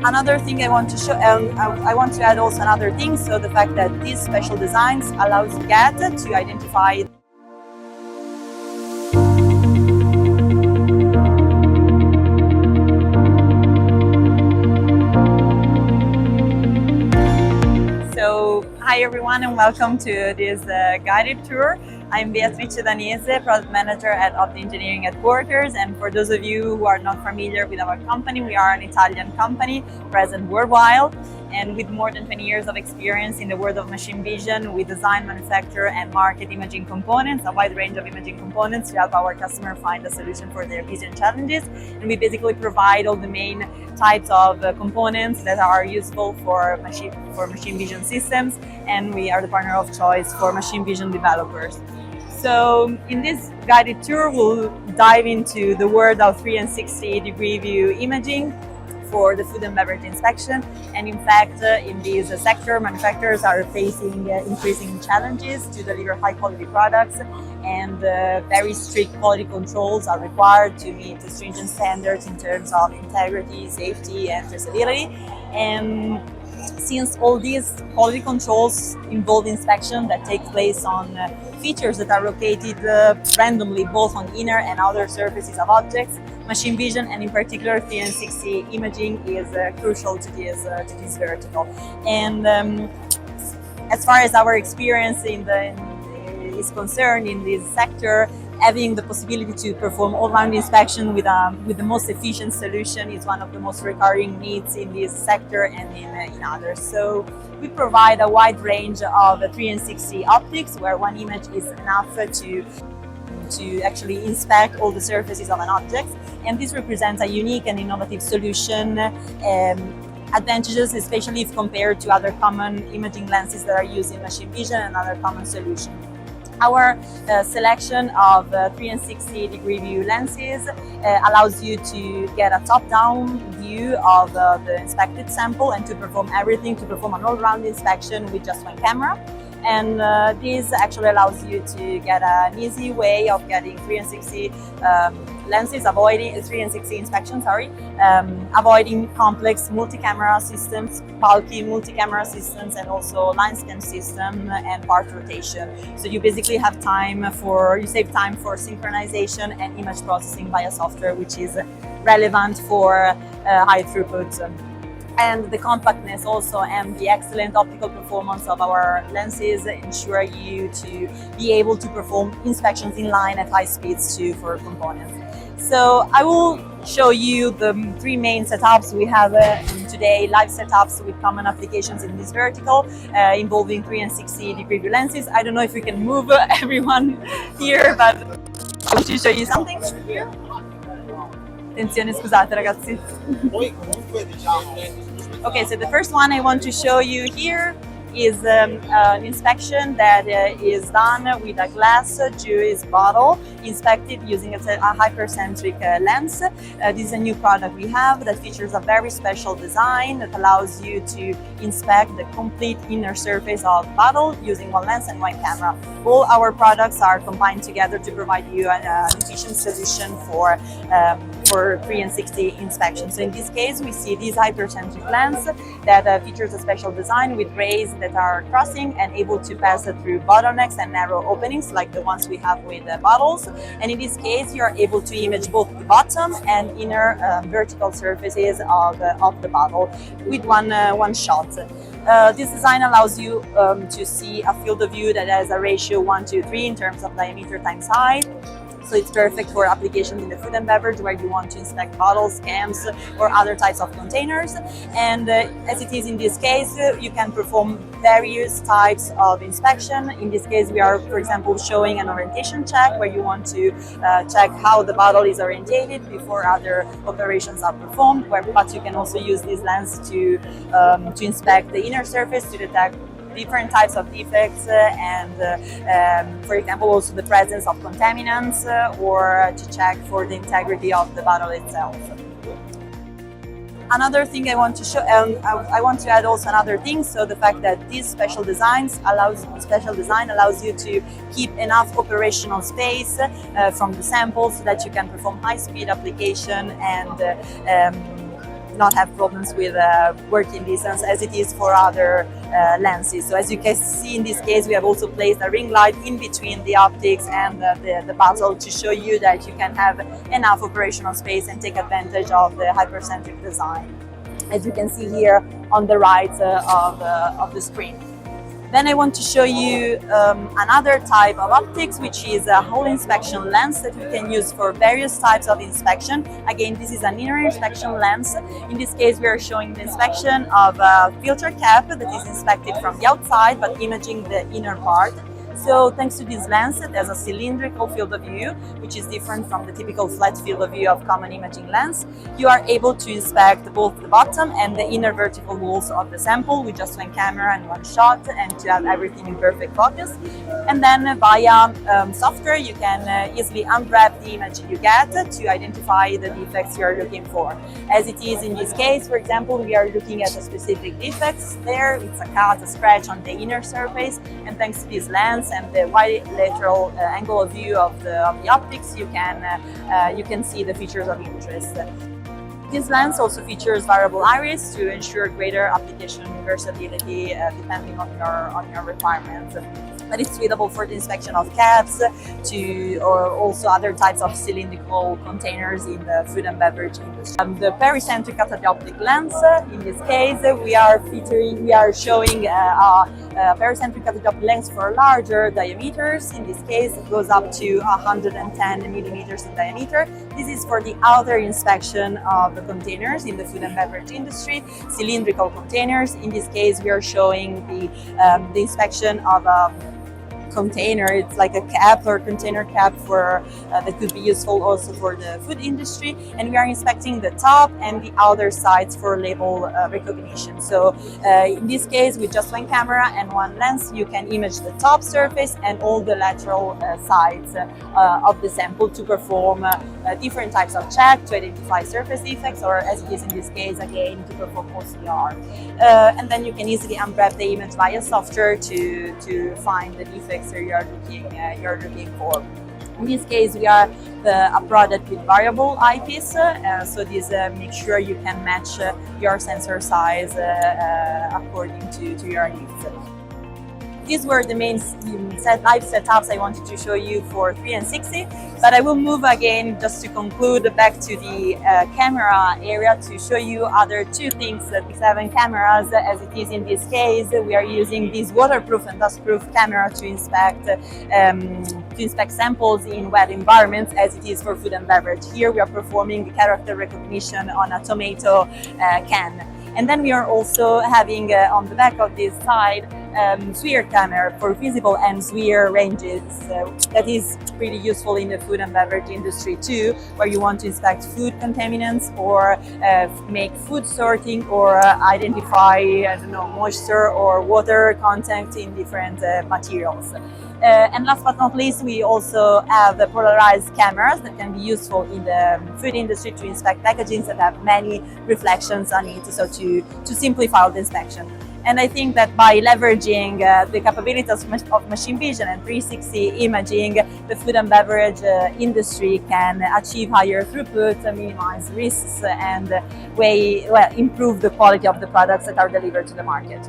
Another thing I want to show, I want to add also another thing, so the fact that these special designs allows GAT to identify Hi everyone and welcome to this guided tour. I'm Beatrice Danese, Product Manager at Opto Engineering headquarters, and for those of you who are not familiar with our company, we are an Italian company present worldwide and with more than 20 years of experience in the world of machine vision. We design, manufacture and market imaging components, a wide range of imaging components to help our customer find a solution for their vision challenges. And we basically provide all the main types of components that are useful for machine vision systems, and we are the partner of choice for machine vision developers. So in this guided tour, we'll dive into the world of 360-degree view imaging for the food and beverage inspection. And in fact, in this sector, manufacturers are facing increasing challenges to deliver high quality products, and very strict quality controls are required to meet the stringent standards in terms of integrity, safety and traceability. And since all these quality controls involve inspection that takes place on features that are located randomly both on inner and outer surfaces of objects, machine vision and in particular 360 imaging is crucial to this vertical. And as far as our experience is concerned in this sector, having the possibility to perform all-round inspection with the most efficient solution is one of the most recurring needs in this sector and in others. So we provide a wide range of 360 optics, where one image is enough to actually inspect all the surfaces of an object, and this represents a unique and innovative solution. Advantages, especially if compared to other common imaging lenses that are used in machine vision and other common solutions. Our selection of 360-degree view lenses allows you to get a top-down view of the inspected sample and to perform an all-round inspection with just one camera. And this actually allows you to get an easy way of getting 360 lenses, avoiding 360 inspection, avoiding complex multi-camera systems, bulky multi-camera systems, and also line scan system and part rotation. So you basically save time for synchronization and image processing via software, which is relevant for high throughput. And the compactness also and the excellent optical performance of our lenses ensure you to be able to perform inspections in line at high speeds too for components. So I will show you the three main setups we have today, live setups with common applications in this vertical, involving 360-degree view lenses. I don't know if we can move everyone here, but I want to show you something here. Attenzione, scusate ragazzi. Okay, so the first one I want to show you here is an inspection that is done with a glass juice bottle, inspected using a hypercentric lens. This is a new product we have that features a very special design that allows you to inspect the complete inner surface of the bottle using one lens and one camera. All our products are combined together to provide you an efficient solution for 360 inspection. So in this case, we see this hypercentric lens that features a special design with rays that are crossing and able to pass through bottlenecks and narrow openings like the ones we have with bottles. And in this case, you are able to image both the bottom and inner vertical surfaces of the bottle with one shot. This design allows you to see a field of view that has a ratio 1:3 in terms of diameter times height. So it's perfect for applications in the food and beverage where you want to inspect bottles, cans, or other types of containers. And as it is in this case, you can perform various types of inspection. In this case, we are, for example, showing an orientation check where you want to check how the bottle is orientated before other operations are performed. But you can also use this lens to inspect the inner surface to detect different types of defects and, for example, also the presence of contaminants or to check for the integrity of the bottle itself. Another thing I want to show, I want to add also another thing. So the fact that this special design allows you to keep enough operational space from the sample so that you can perform high-speed application and not have problems with working distance as it is for other lenses. So as you can see in this case, we have also placed a ring light in between the optics and the bezel to show you that you can have enough operational space and take advantage of the hypercentric design, as you can see here on the right of the screen. Then I want to show you another type of optics, which is a whole inspection lens that we can use for various types of inspection. Again, this is an inner inspection lens. In this case, we are showing the inspection of a filter cap that is inspected from the outside, but imaging the inner part. So thanks to this lens, it has a cylindrical field of view, which is different from the typical flat field of view of common imaging lens. You are able to inspect both the bottom and the inner vertical walls of the sample with just one camera and one shot, and to have everything in perfect focus. And then via software, you can easily unwrap the image you get to identify the defects you are looking for. As it is in this case, for example, we are looking at a specific defect. There, it's a cut, a scratch on the inner surface, and thanks to this lens and the wide lateral angle of view of the optics, you can see the features of interest. This lens also features variable iris to ensure greater application versatility depending on your requirements. But it's suitable for the inspection of caps or also other types of cylindrical containers in the food and beverage industry. The pericentric catadioptic lens, in this case, we are showing a pericentric catadioptic lens for larger diameters. In this case, it goes up to 110 millimeters in diameter. This is for the outer inspection of the containers in the food and beverage industry, cylindrical containers. In this case, we are showing the inspection of a container. It's like a cap or container cap for that could be useful also for the food industry, and we are inspecting the top and the outer sides for label recognition. So in this case, with just one camera and one lens, you can image the top surface and all the lateral sides of the sample to perform different types of check to identify surface defects, or as it is in this case, again, to perform OCR. And then you can easily unwrap the image via software to find the defects you're looking for. In this case, we are a product with variable eyepiece, so this makes sure you can match your sensor size according to your needs. These were the main live setups I wanted to show you for 3 and 60, but I will move again just to conclude back to the camera area to show you other two things that we have in cameras. As it is in this case, we are using this waterproof and dustproof camera to inspect samples in wet environments, as it is for food and beverage. Here we are performing character recognition on a tomato can. And then we are also having on the back of this side sphere camera for visible and sphere ranges. That is pretty useful in the food and beverage industry too, where you want to inspect food contaminants or make food sorting or identify, I don't know, moisture or water content in different materials. And last but not least, we also have polarized cameras that can be useful in the food industry to inspect packagings that have many reflections on it, so to simplify the inspection. And I think that by leveraging the capabilities of machine vision and 360 imaging, the food and beverage industry can achieve higher throughput, minimize risks, and improve the quality of the products that are delivered to the market.